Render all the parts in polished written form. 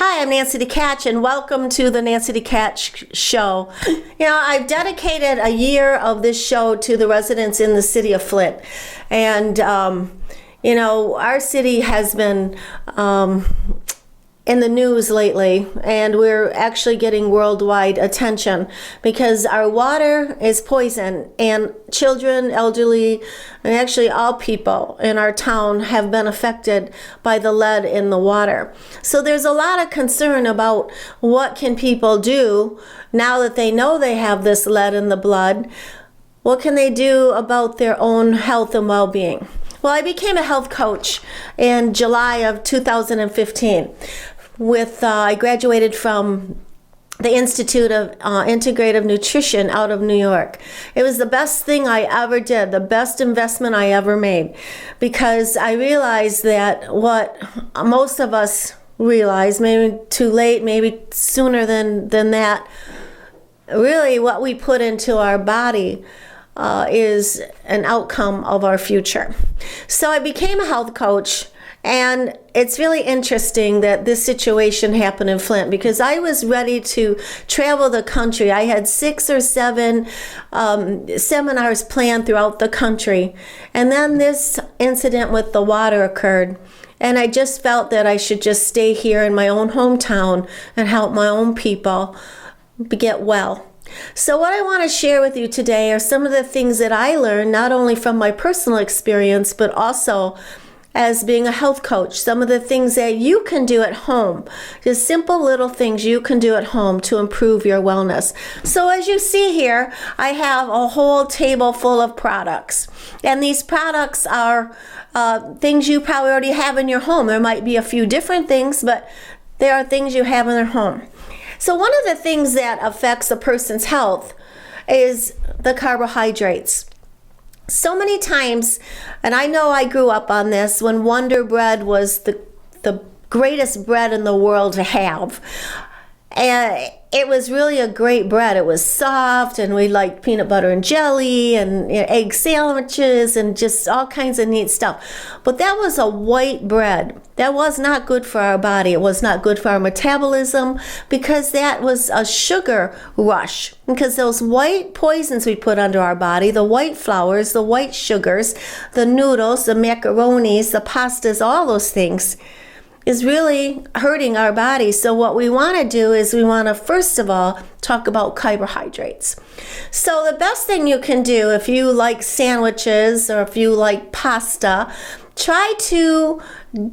Hi, I'm Nancy DeKatch, and welcome to the Nancy DeKatch Show. I've dedicated a year of this show to the residents in the city of Flint. And, our city has been in the news lately, and we're actually getting worldwide attention because our water is poison, and children, elderly, and actually all people in our town have been affected by the lead in the water. So there's a lot of concern about what can people do now that they know they have this lead in the blood. What can they do about their own health and well-being? Well, I became a health coach in July of 2015. I graduated from the Institute of Integrative Nutrition out of New York. It was the best thing I ever did, the best investment I ever made, because I realized that what most of us realize, maybe too late, maybe sooner than that, really what we put into our body is an outcome of our future. So I became a health coach, and it's really interesting that this situation happened in Flint because I was ready to travel the country. I had 6 or 7 seminars planned throughout the country, and then this incident with the water occurred. And I just felt that I should just stay here in my own hometown and help my own people get well. So what I want to share with you today are some of the things that I learned, not only from my personal experience, but also as being a health coach, some of the things that you can do at home, just simple little things you can do at home to improve your wellness. So as you see here, I have a whole table full of products. And these products are things you probably already have in your home. There might be a few different things, but there are things you have in their home. So one of the things that affects a person's health is the carbohydrates. So many times, and I know I grew up on this, when Wonder Bread was the greatest bread in the world to have. And it was really a great bread. It was soft, and we liked peanut butter and jelly and egg sandwiches and just all kinds of neat stuff. But that was a white bread. That was not good for our body. It was not good for our metabolism because that was a sugar rush. Because those white poisons we put under our body, the white flours, the white sugars, the noodles, the macaronis, the pastas, all those things, is really hurting our body. So what we want to do is we want to first of all talk about carbohydrates. So the best thing you can do if you like sandwiches or if you like pasta, try to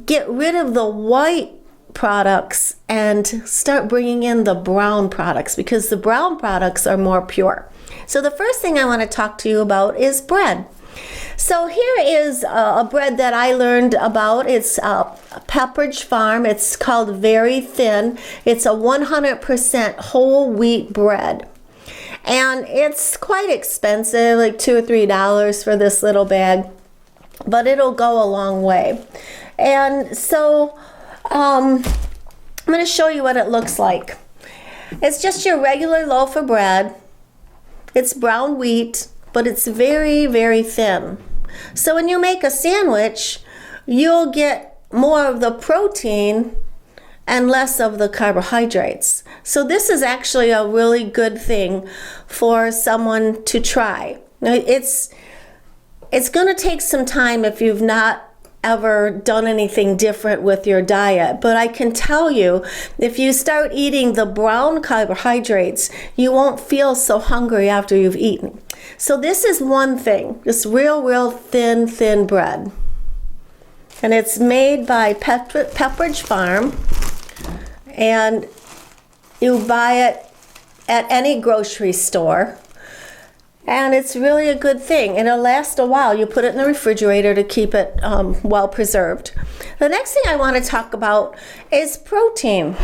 get rid of the white products and start bringing in the brown products because the brown products are more pure. So the first thing I want to talk to you about is bread. So here is a bread that I learned about. It's Pepperidge Farm. It's called Very Thin. It's a 100% whole wheat bread. And it's quite expensive, like $2 or $3 for this little bag. But it'll go a long way. And so I'm going to show you what it looks like. It's just your regular loaf of bread. It's brown wheat, but it's very, very thin. So when you make a sandwich, you'll get more of the protein and less of the carbohydrates. So this is actually a really good thing for someone to try. Now, it's going to take some time if you've not ever done anything different with your diet, but I can tell you, if you start eating the brown carbohydrates, you won't feel so hungry after you've eaten. So this is one thing, this real thin bread. And it's made by Pepperidge Farm, and you buy it at any grocery store. And it's really a good thing. And it'll last a while. You put it in the refrigerator to keep it well preserved. The next thing I want to talk about is protein.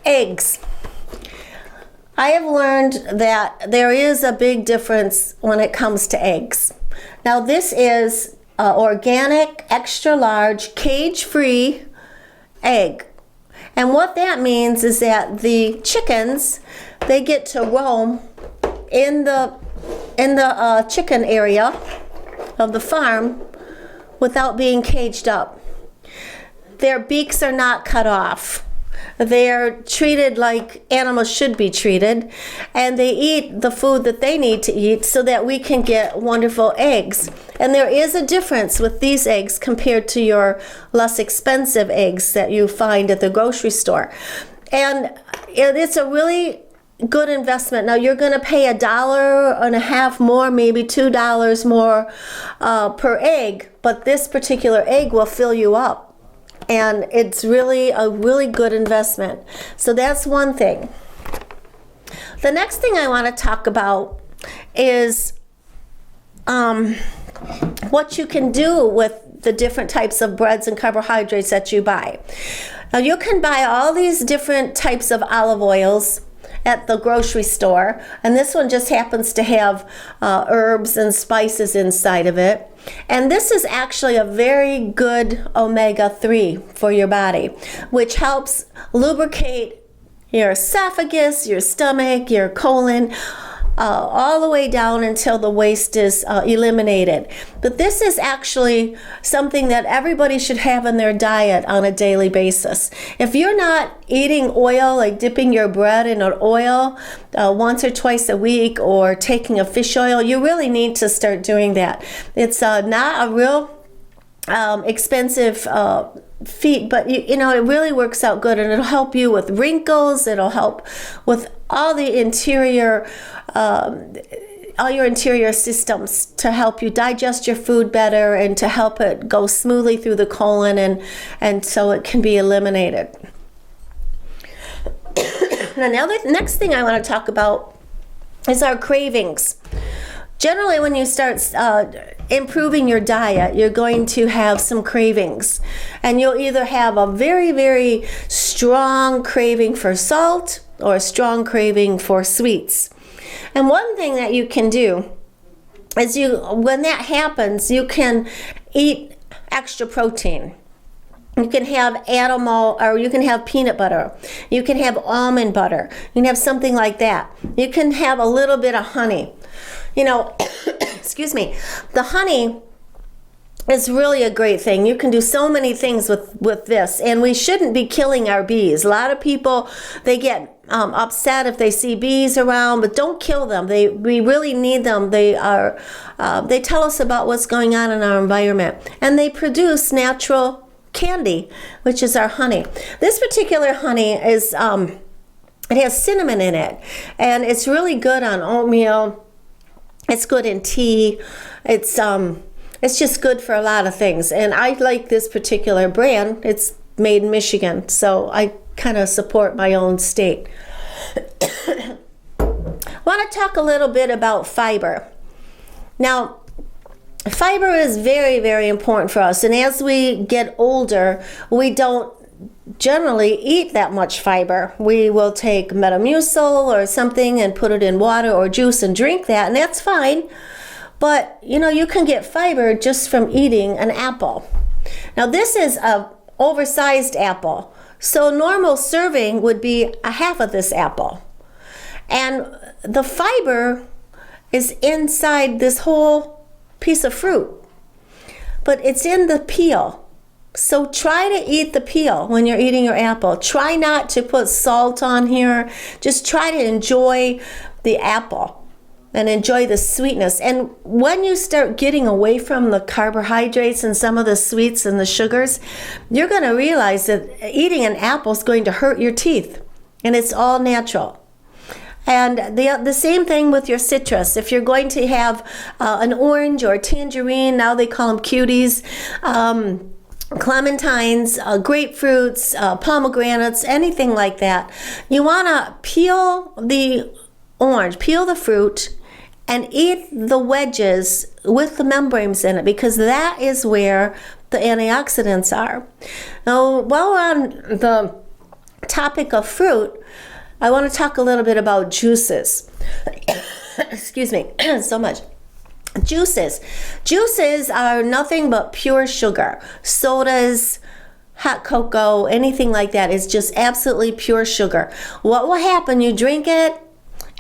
Eggs. I have learned that there is a big difference when it comes to eggs. Now this is organic, extra large, cage-free egg. And what that means is that the chickens, they get to roam in the chicken area of the farm without being caged up. Their beaks are not cut off. they're treated like animals should be treated, and they eat the food that they need to eat so that we can get wonderful eggs. And there is a difference with these eggs compared to your less expensive eggs that you find at the grocery store. And it's a really good investment. Now you're going to pay $1.50 more, maybe $2 more per egg, but this particular egg will fill you up. And it's really a really good investment. So that's one thing. The next thing I want to talk about is what you can do with the different types of breads and carbohydrates that you buy. Now you can buy all these different types of olive oils at the grocery store, and this one just happens to have herbs and spices inside of it. And this is actually a very good omega-3 for your body, which helps lubricate your esophagus, your stomach, your colon, all the way down until the waste is eliminated. But this is actually something that everybody should have in their diet on a daily basis. If you're not eating oil, like dipping your bread in an oil once or twice a week, or taking a fish oil, you really need to start doing that. It's not a real expensive feat, but you know, it really works out good, and it'll help you with wrinkles. It'll help with all the interior all your interior systems to help you digest your food better and to help it go smoothly through the colon, and so it can be eliminated. Now the next thing I want to talk about is our cravings. Generally, when you start improving your diet, you're going to have some cravings. And you'll either have a very, very strong craving for salt or a strong craving for sweets. And one thing that you can do is when that happens, you can eat extra protein. You can have animal, or you can have peanut butter. You can have almond butter. You can have something like that. You can have a little bit of honey. You know, excuse me, the honey is really a great thing. You can do so many things with this, and we shouldn't be killing our bees. A lot of people, they get upset if they see bees around, but don't kill them. We really need them. They tell us about what's going on in our environment, and they produce natural candy, which is our honey. This particular honey is, it has cinnamon in it, and it's really good on oatmeal. It's good in tea. It's just good for a lot of things. And I like this particular brand. It's made in Michigan, so I kind of support my own state. I want to talk a little bit about fiber. Now, fiber is very, very important for us. And as we get older, we don't generally eat that much fiber. We will take Metamucil or something and put it in water or juice and drink that, and that's fine. But you know, you can get fiber just from eating an apple. Now this is a oversized apple, so normal serving would be a half of this apple, and the fiber is inside this whole piece of fruit, but it's in the peel. So try to eat the peel when you're eating your apple. Try not to put salt on here. Just try to enjoy the apple and enjoy the sweetness. And when you start getting away from the carbohydrates and some of the sweets and the sugars, you're going to realize that eating an apple is going to hurt your teeth, and it's all natural. And the same thing with your citrus. If you're going to have an orange or a tangerine, now they call them cuties, clementines, grapefruits, pomegranates, anything like that. You want to peel the orange, peel the fruit, and eat the wedges with the membranes in it, because that is where the antioxidants are. Now, while we're on the topic of fruit, I want to talk a little bit about juices. Excuse me, so much. Juices are nothing but pure sugar. Sodas, hot cocoa, anything like that is just absolutely pure sugar. What will happen? You drink it,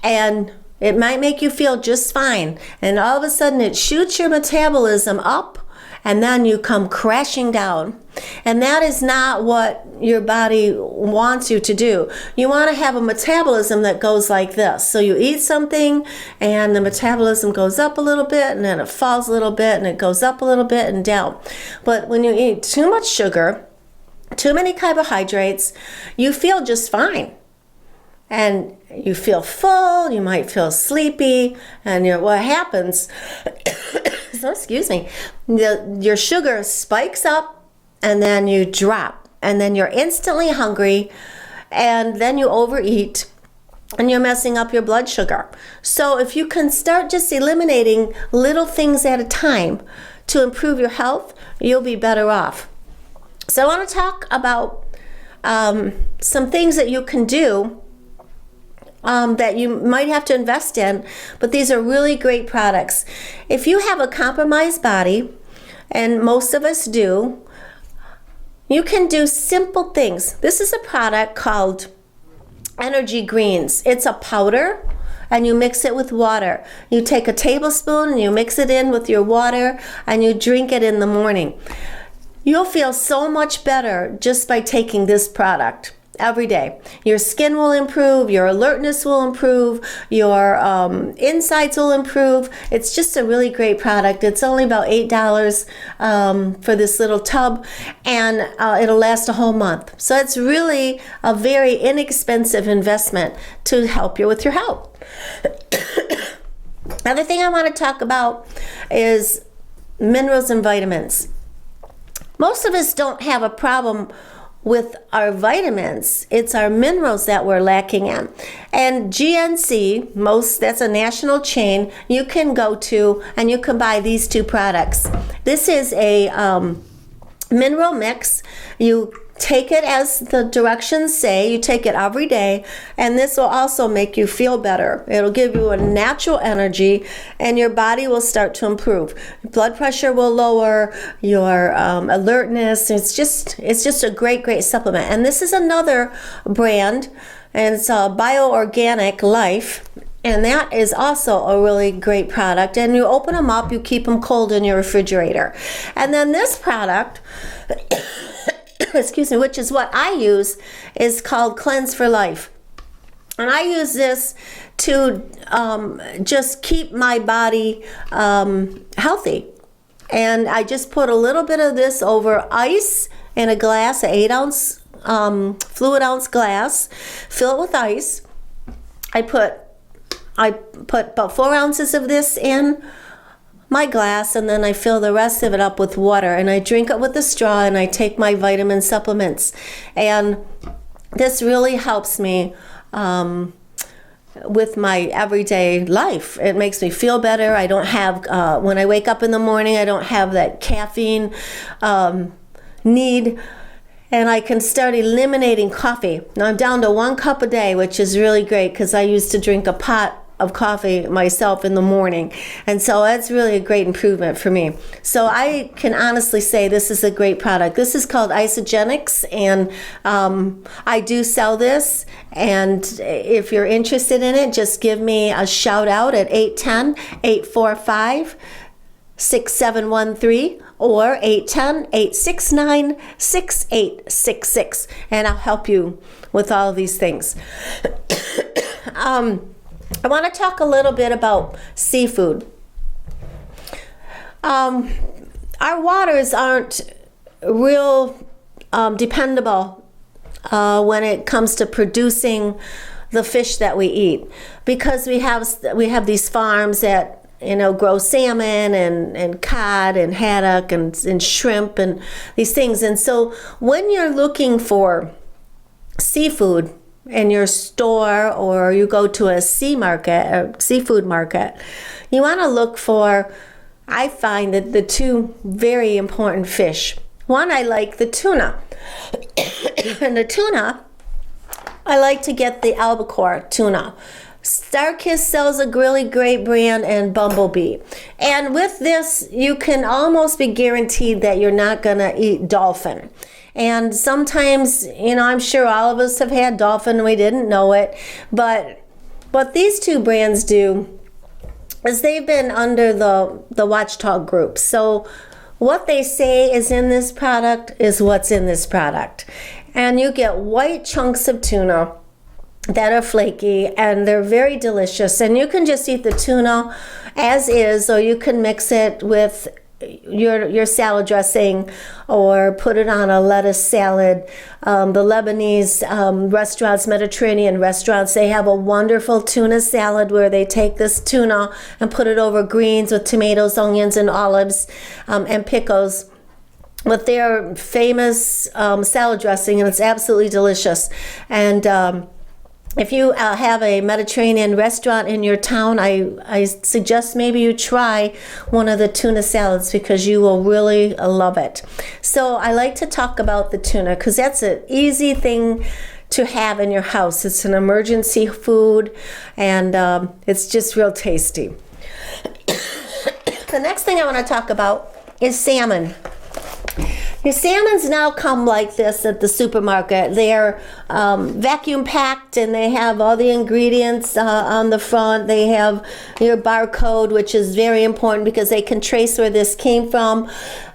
and it might make you feel just fine, and all of a sudden it shoots your metabolism up, and then you come crashing down. And that is not what your body wants you to do. You want to have a metabolism that goes like this. So you eat something and the metabolism goes up a little bit, and then it falls a little bit, and it goes up a little bit and down. But when you eat too much sugar, too many carbohydrates, you feel just fine. And you feel full, you might feel sleepy, and what happens, so excuse me, your sugar spikes up, and then you drop, and then you're instantly hungry, and then you overeat, and you're messing up your blood sugar. So if you can start just eliminating little things at a time to improve your health, you'll be better off. So I want to talk about some things that you can do that you might have to invest in, but these are really great products. If you have a compromised body, and most of us do, you can do simple things. This is a product called Energy Greens. It's a powder, and you mix it with water. You take a tablespoon and you mix it in with your water, and you drink it in the morning. You'll feel so much better just by taking this product every day. Your skin will improve, your alertness will improve, your insides will improve. It's just a really great product. It's only about $8 for this little tub, and it'll last a whole month. So it's really a very inexpensive investment to help you with your health. Another thing I want to talk about is minerals and vitamins. Most of us don't have a problem with our vitamins. It's our minerals that we're lacking in. And GNC, that's a national chain, you can go to and you can buy these two products. This is a mineral mix. You take it as the directions say. You take it every day, and this will also make you feel better. It'll give you a natural energy, and your body will start to improve. Your blood pressure will lower, your alertness. It's just a great supplement. And this is another brand, and it's Bioorganic Life. And that is also a really great product. And you open them up, you keep them cold in your refrigerator. And then this product, excuse me, which is what I use, is called Cleanse for Life. And I use this to just keep my body healthy. And I just put a little bit of this over ice in a glass, an 8-ounce fluid ounce glass, fill it with ice. I put about 4 ounces of this in my glass, and then I fill the rest of it up with water, and I drink it with a straw, and I take my vitamin supplements. And this really helps me with my everyday life. It makes me feel better. I don't have, when I wake up in the morning, I don't have that caffeine need, and I can start eliminating coffee. Now I'm down to 1 cup a day, which is really great because I used to drink a pot of coffee myself in the morning, and so that's really a great improvement for me. So I can honestly say this is a great product. This is called Isogenics, and I do sell this, and if you're interested in it, just give me a shout out at 810-845-6713 or 810-869-6866, and I'll help you with all of these things. I want to talk a little bit about seafood. Our waters aren't real dependable when it comes to producing the fish that we eat, because we have these farms that grow salmon and cod and haddock and shrimp and these things. And so when you're looking for seafood in your store, or you go to a seafood market, you want to look for, I find that the two very important fish. One, I like the tuna. And the tuna, I like to get the albacore tuna. Starkist sells a really great brand, and Bumblebee. And with this, you can almost be guaranteed that you're not going to eat dolphin. And sometimes, I'm sure all of us have had dolphin and we didn't know it. But what these two brands do is they've been under the watchdog group. So what they say is in this product is what's in this product. And you get white chunks of tuna that are flaky, and they're very delicious. And you can just eat the tuna as is, or you can mix it with your salad dressing or put it on a lettuce salad. The Lebanese restaurants, Mediterranean restaurants, they have a wonderful tuna salad where they take this tuna and put it over greens with tomatoes, onions, and olives, and pickles with their famous salad dressing, and it's absolutely delicious. And if you have a Mediterranean restaurant in your town, I suggest maybe you try one of the tuna salads, because you will really love it. So I like to talk about the tuna because that's an easy thing to have in your house. It's an emergency food, and it's just real tasty. The next thing I want to talk about is salmon. Your salmons now come like this at the supermarket. They're vacuum packed, and they have all the ingredients on the front. They have your barcode, which is very important because they can trace where this came from.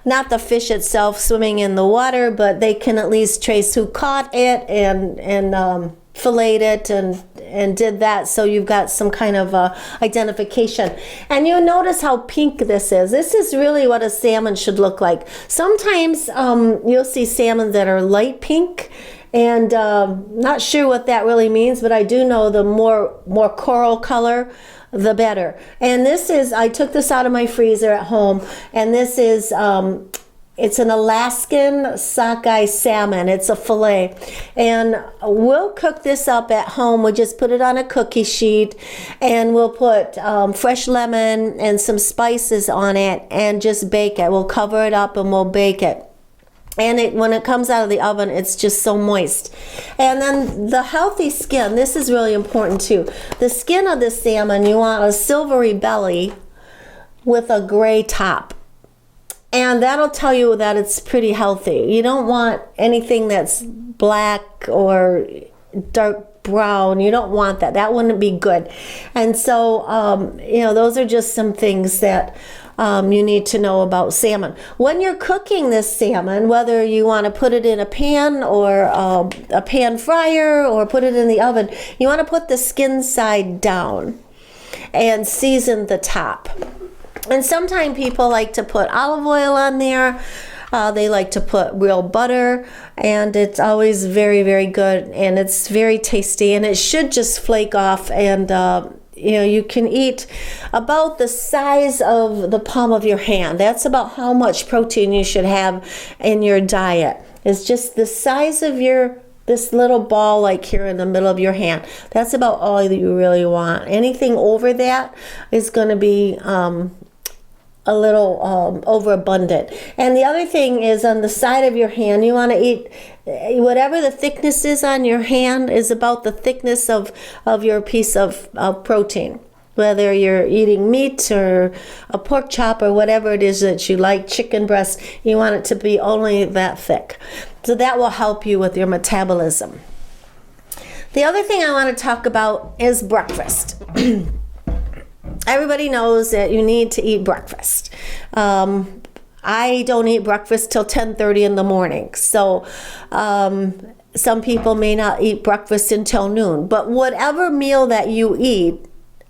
Not the fish itself swimming in the water, but they can at least trace who caught it and filleted it and did that, so you've got some kind of identification. And you'll notice how pink this is. This is really what a salmon should look like. Sometimes you'll see salmon that are light pink, and not sure what that really means, but I do know the more coral color, the better. And this is, I took this out of my freezer at home, and this is it's an Alaskan sockeye salmon. It's a fillet. And we'll cook this up at home. We'll just put it on a cookie sheet, and we'll put fresh lemon and some spices on it and just bake it. We'll cover it up and we'll bake it. And when it comes out of the oven, it's just so moist. And then the healthy skin, this is really important too. The skin of the salmon, you want a silvery belly with a gray top. And that'll tell you that it's pretty healthy. You don't want anything that's black or dark brown. You don't want that. That wouldn't be good. And so, those are just some things that you need to know about salmon. When you're cooking this salmon, whether you want to put it in a pan or a pan fryer or put it in the oven, you want to put the skin side down and season the top. And sometimes people like to put olive oil on there. They like to put real butter, and it's always very, very good, and it's very tasty, and it should just flake off, and you can eat about the size of the palm of your hand. That's about how much protein you should have in your diet. It's just the size of this little ball like here in the middle of your hand. That's about all that you really want. Anything over that is going to be a little overabundant. And the other thing is, on the side of your hand, you want to eat whatever the thickness is on your hand is about the thickness of your piece of protein. Whether you're eating meat or a pork chop or whatever it is that you like, chicken breast, you want it to be only that thick. So that will help you with your metabolism. The other thing I want to talk about is breakfast. Everybody knows that you need to eat breakfast. I don't eat breakfast till 10:30 in the morning. So some people may not eat breakfast until noon. But whatever meal that you eat,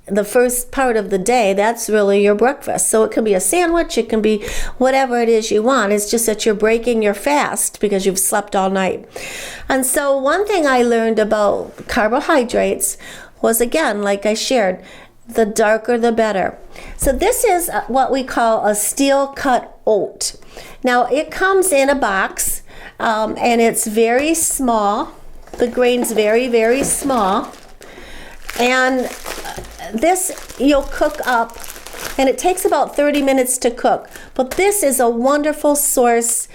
the first part of the day, that's really your breakfast. So it can be a sandwich, it can be whatever it is you want. It's just that you're breaking your fast because you've slept all night. And so one thing I learned about carbohydrates was, again, like I shared, the darker the better. So this is what we call a steel cut oat. Now it comes in a box, and it's very small. The grain's very, very small. And this you'll cook up, and it takes about 30 minutes to cook. But this is a wonderful source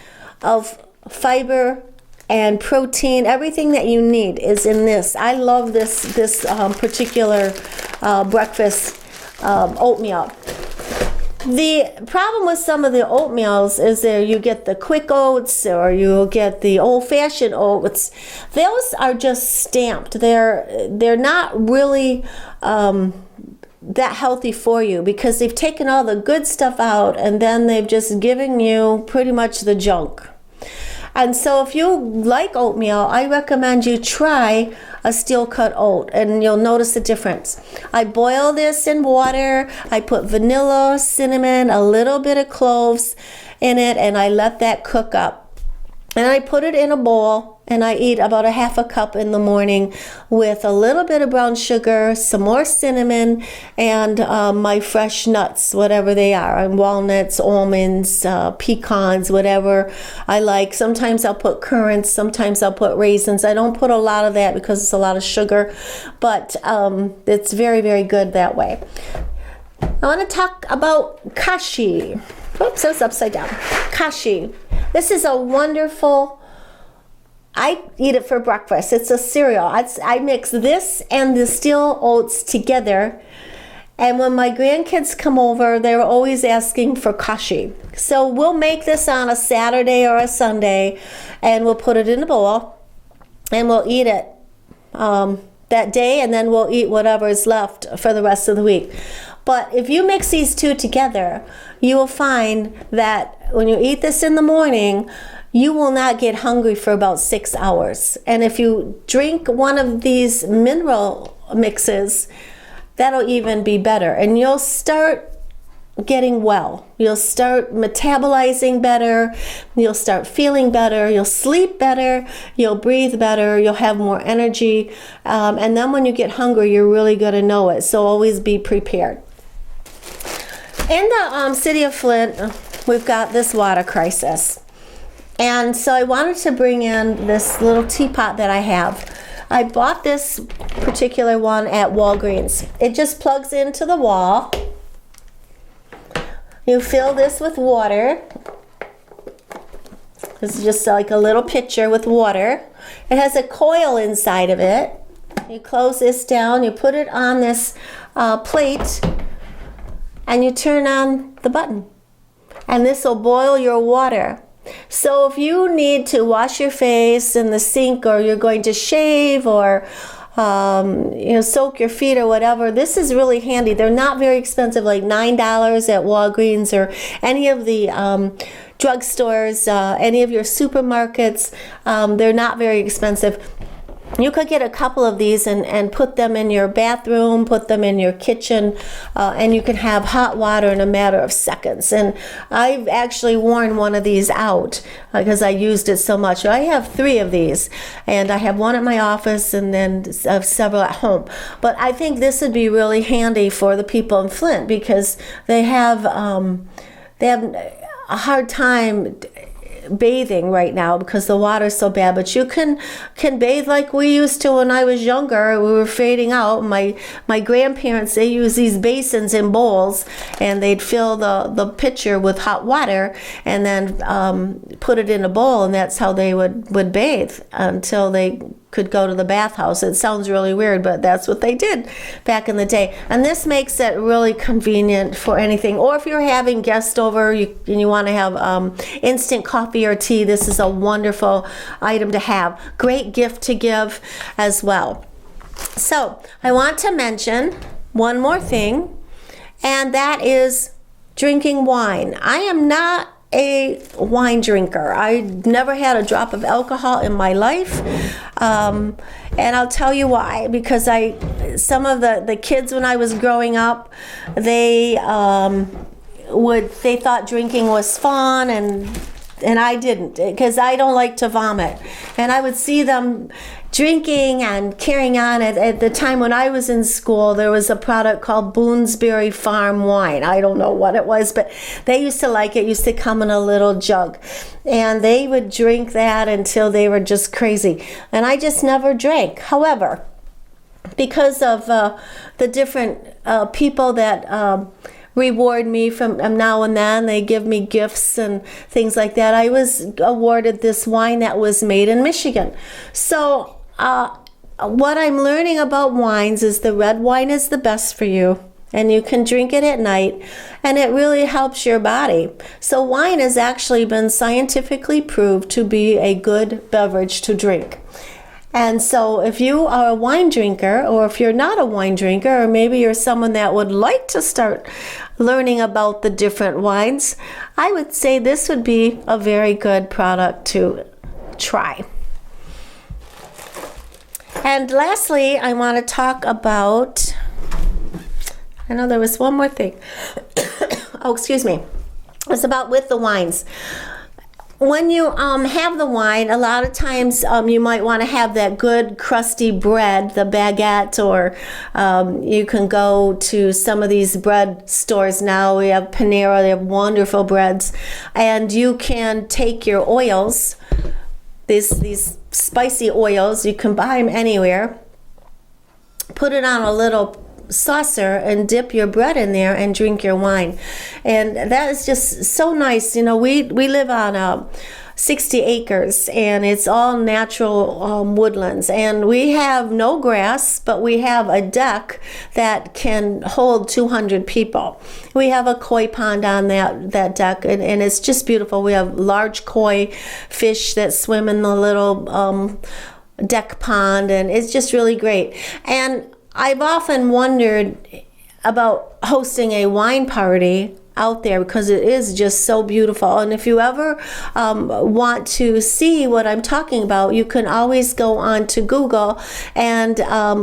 of fiber and protein. Everything that you need is in this. I love this particular breakfast oatmeal. The problem with some of the oatmeals is that you get the quick oats or you'll get the old-fashioned oats. Those are just stamped. They're not really that healthy for you, because they've taken all the good stuff out and then they've just given you pretty much the junk. And so if you like oatmeal, I recommend you try a steel cut oat, and you'll notice the difference. I boil this in water. I put vanilla, cinnamon, a little bit of cloves in it, and I let that cook up. And I put it in a bowl, and I eat about a half a cup in the morning with a little bit of brown sugar, some more cinnamon, and my fresh nuts, whatever they are, walnuts, almonds, pecans, whatever I like. Sometimes I'll put currants, sometimes I'll put raisins. I don't put a lot of that because it's a lot of sugar, but it's very, very good that way. I want to talk about Kashi. Oops, that's upside down. Kashi. This is a wonderful, I eat it for breakfast. It's a cereal. I mix this and the steel oats together. And when my grandkids come over, they're always asking for Kashi. So we'll make this on a Saturday or a Sunday, and we'll put it in a bowl, and we'll eat it that day, and then we'll eat whatever is left for the rest of the week. But if you mix these two together, you will find that when you eat this in the morning, you will not get hungry for about 6 hours. And if you drink one of these mineral mixes, that'll even be better. And you'll start getting well. You'll start metabolizing better. You'll start feeling better. You'll sleep better. You'll breathe better. You'll have more energy. And then when you get hungry, you're really going to know it. So always be prepared. In the city of Flint, we've got this water crisis. And so I wanted to bring in this little teapot that I have. I bought this particular one at Walgreens. It just plugs into the wall. You fill this with water. This is just like a little pitcher with water. It has a coil inside of it. You close this down, you put it on this plate, and you turn on the button. And this will boil your water. So if you need to wash your face in the sink, or you're going to shave, or soak your feet or whatever, this is really handy. They're not very expensive, like $9 at Walgreens or any of the drugstores, any of your supermarkets. They're not very expensive. You could get a couple of these and put them in your bathroom, put them in your kitchen, and you can have hot water in a matter of seconds. And I've actually worn one of these out because I used it so much. I have 3 of these, and I have one at my office and then several at home. But I think this would be really handy for the people in Flint, because they have a hard time bathing right now because the water's so bad. But you can bathe like we used to when I was younger. We were fading out. My grandparents, they used these basins in bowls, and they'd fill the pitcher with hot water and then put it in a bowl, and that's how they would bathe until they could go to the bathhouse. It sounds really weird, but that's what they did back in the day. And this makes it really convenient for anything. Or if you're having guests over and you want to have instant coffee or tea, this is a wonderful item to have. Great gift to give as well. So I want to mention one more thing, and that is drinking wine. I am not a wine drinker. I never had a drop of alcohol in my life, and I'll tell you why. Because some of the kids when I was growing up, they thought drinking was fun, and I didn't, because I don't like to vomit. And I would see them drinking and carrying on. At the time when I was in school, there was a product called Boonesberry Farm wine. I don't know what it was, but they used to like it. It used to come in a little jug. And they would drink that until they were just crazy. And I just never drank. However, because of the different people that reward me from now and then, they give me gifts and things like that, I was awarded this wine that was made in Michigan. So what I'm learning about wines is the red wine is the best for you, and you can drink it at night, and it really helps your body. So wine has actually been scientifically proved to be a good beverage to drink. And so if you are a wine drinker, or if you're not a wine drinker, or maybe you're someone that would like to start learning about the different wines, I would say this would be a very good product to try. And lastly, I want to talk about, I know there was one more thing. Oh, excuse me. It's about with the wines. When you have the wine, a lot of times you might want to have that good crusty bread, the baguette, or you can go to some of these bread stores now. We have Panera, they have wonderful breads. And you can take your oils, these spicy oils, you can buy them anywhere, put it on a little saucer and dip your bread in there and drink your wine. And that is just so nice. You know, we live on 60 acres, and it's all natural woodlands, and we have no grass, but we have a deck that can hold 200 people. We have a koi pond on that deck, and it's just beautiful. We have large koi fish that swim in the little deck pond, and it's just really great. And I've often wondered about hosting a wine party out there, because it is just so beautiful. And if you ever want to see what I'm talking about, you can always go on to Google and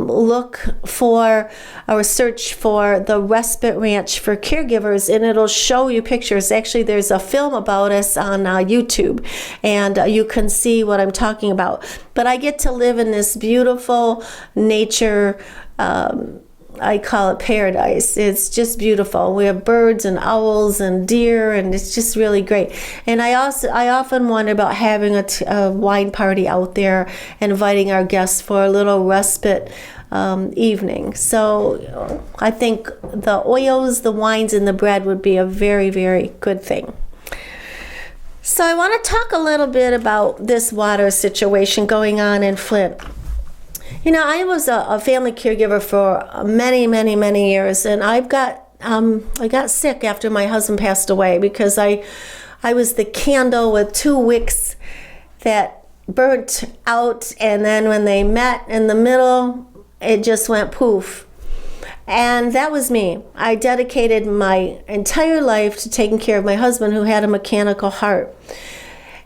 look for or search for the Respite Ranch for Caregivers, and it'll show you pictures. Actually, there's a film about us on YouTube, and you can see what I'm talking about. But I get to live in this beautiful nature, I call it paradise. It's just beautiful. We have birds and owls and deer, and it's just really great. And I often wonder about having a wine party out there, inviting our guests for a little respite evening. So I think the oils, the wines, and the bread would be a very, very good thing. So I want to talk a little bit about this water situation going on in Flint. You know, I was a family caregiver for many, many, many years, and I got sick after my husband passed away, because I was the candle with two wicks that burnt out, and then when they met in the middle, it just went poof. And that was me. I dedicated my entire life to taking care of my husband, who had a mechanical heart.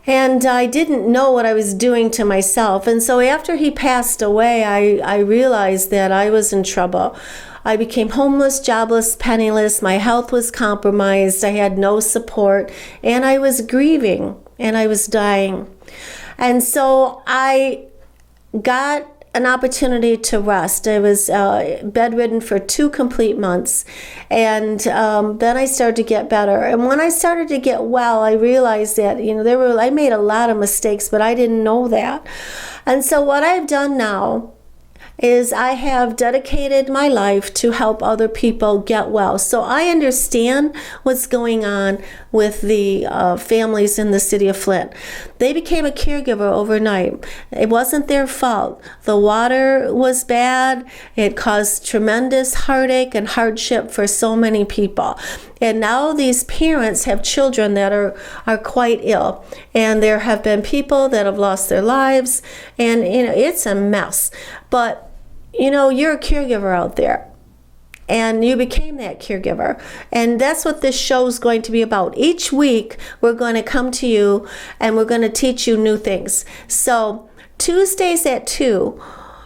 And I didn't know what I was doing to myself. And so after he passed away, I realized that I was in trouble. I became homeless, jobless, penniless. My health was compromised. I had no support. And I was grieving, and I was dying. And so I got an opportunity to rest. I was bedridden for 2 complete months, and then I started to get better. And when I started to get well, I realized that I made a lot of mistakes, but I didn't know that. And so what I've done now is I have dedicated my life to help other people get well. So I understand what's going on with the families in the city of Flint. They became a caregiver overnight. It wasn't their fault. The water was bad. It caused tremendous heartache and hardship for so many people. And now these parents have children that are quite ill. And there have been people that have lost their lives. And it's a mess. But you're a caregiver out there, and you became that caregiver. And that's what this show is going to be about. Each week, we're going to come to you, and we're going to teach you new things. So Tuesdays at 2,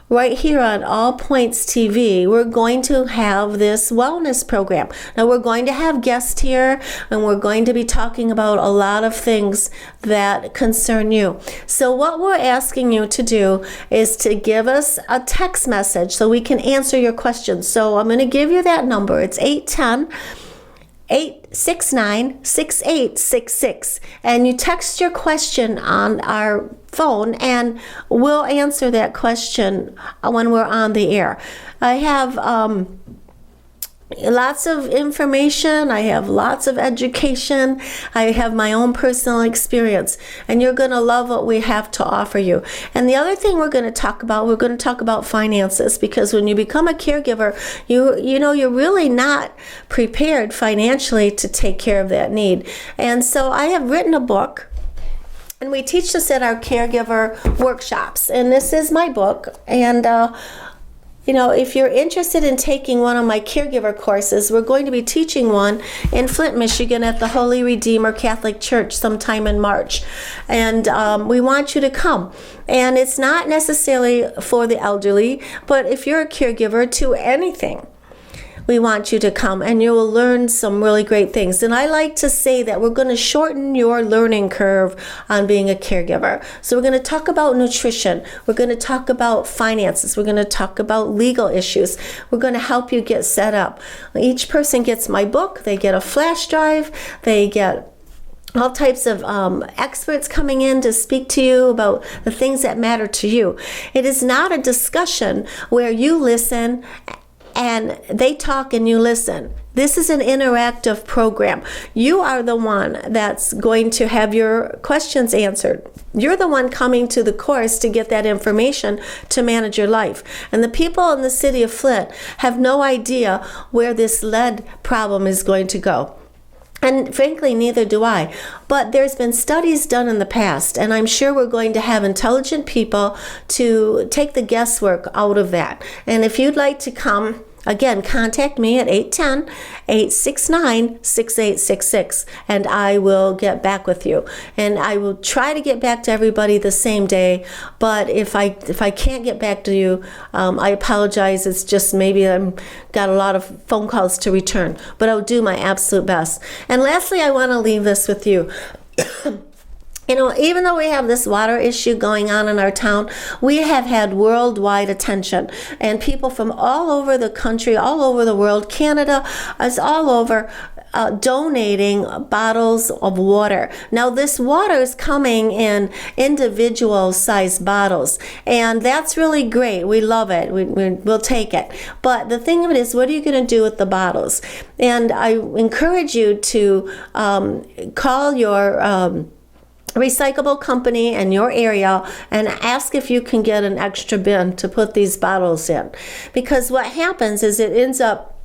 right here on All Points TV, we're going to have this wellness program. Now, we're going to have guests here, and we're going to be talking about a lot of things that concern you. So what we're asking you to do is to give us a text message so we can answer your questions. So I'm going to give you that number. It's 810-869-6866. And you text your question on our phone, and we'll answer that question when we're on the air. I have lots of information. I have lots of education. I have my own personal experience, and you're going to love what we have to offer you. And the other thing we're going to talk about finances, because when you become a caregiver, you're really not prepared financially to take care of that need. And so I have written a book, And we teach this at our Caregiver Workshops. And this is my book. And, if you're interested in taking one of my caregiver courses, we're going to be teaching one in Flint, Michigan at the Holy Redeemer Catholic Church sometime in March. And we want you to come. And it's not necessarily for the elderly, but if you're a caregiver to anything, we want you to come and you will learn some really great things. And I like to say that we're going to shorten your learning curve on being a caregiver. So we're going to talk about nutrition. We're going to talk about finances. We're going to talk about legal issues. We're going to help you get set up. Each person gets my book. They get a flash drive. They get all types of experts coming in to speak to you about the things that matter to you. It is not a discussion where you listen and they talk and you listen. This is an interactive program. You are the one that's going to have your questions answered. You're the one coming to the course to get that information to manage your life. And the people in the city of Flint have no idea where this lead problem is going to go. And frankly, neither do I. But there's been studies done in the past, and I'm sure we're going to have intelligent people to take the guesswork out of that. And if you'd like to come, again, contact me at 810-869-6866, and I will get back with you. And I will try to get back to everybody the same day, but if I can't get back to you, I apologize. It's just maybe I've got a lot of phone calls to return, but I'll do my absolute best. And lastly, I want to leave this with you. Even though we have this water issue going on in our town, we have had worldwide attention. And people from all over the country, all over the world, Canada, is all over, donating bottles of water. Now, this water is coming in individual sized bottles, and that's really great. We love it. We'll take it. But the thing of it is, what are you going to do with the bottles? And I encourage you to call your recyclable company in your area and ask if you can get an extra bin to put these bottles in. Because what happens is it ends up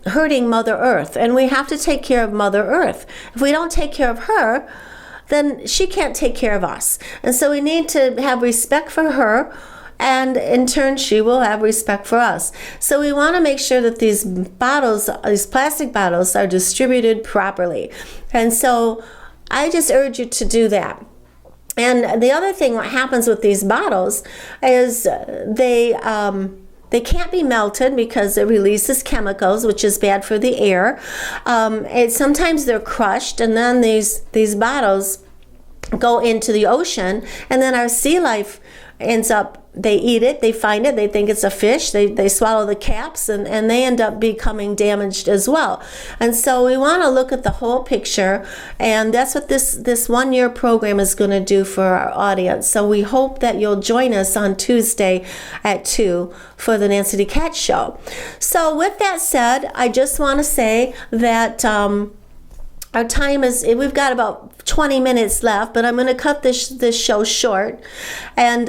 hurting Mother Earth, and we have to take care of Mother Earth. If we don't take care of her, then she can't take care of us. And so we need to have respect for her, and in turn she will have respect for us. So we want to make sure that these bottles, these plastic bottles, are distributed properly. And so I just urge you to do that. And the other thing, what happens with these bottles is they can't be melted because it releases chemicals, which is bad for the air. Sometimes they're crushed, and then these bottles go into the ocean, and then our sea life ends up, they eat it, they find it, they think it's a fish, they swallow the caps, and they end up becoming damaged as well. And so we want to look at the whole picture, and that's what this 1 year program is going to do for our audience. So we hope that you'll join us on Tuesday at 2 for the Nancy DeKatch Show. So with that said, I just want to say that our time is, we've got about 20 minutes left, but I'm going to cut this show short. And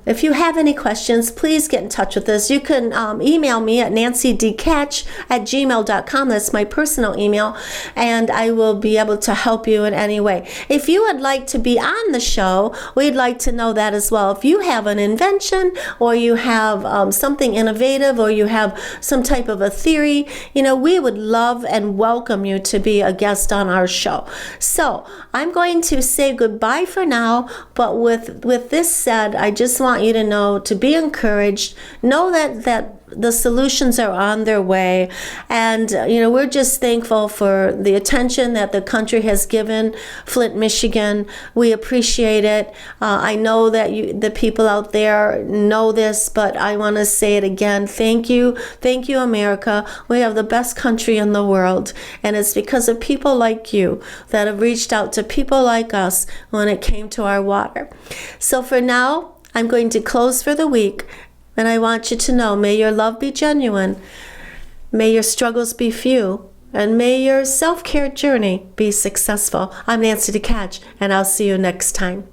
if you have any questions, please get in touch with us. You can email me at nancydekatch@gmail.com. That's my personal email, and I will be able to help you in any way. If you would like to be on the show, we'd like to know that as well. If you have an invention, or you have something innovative, or you have some type of a theory, we would love and welcome you to be a guest on our show. So I'm going to say goodbye for now, but with this said, I just want you to know, to be encouraged, know that the solutions are on their way, and we're just thankful for the attention that the country has given Flint, Michigan. We appreciate it. I know that the people out there know this, but I want to say it again. Thank you, America. We have the best country in the world, and it's because of people like you that have reached out to people like us when it came to our water. So for now, I'm going to close for the week. And I want you to know, may your love be genuine, may your struggles be few, and may your self-care journey be successful. I'm Nancy DeKatch, and I'll see you next time.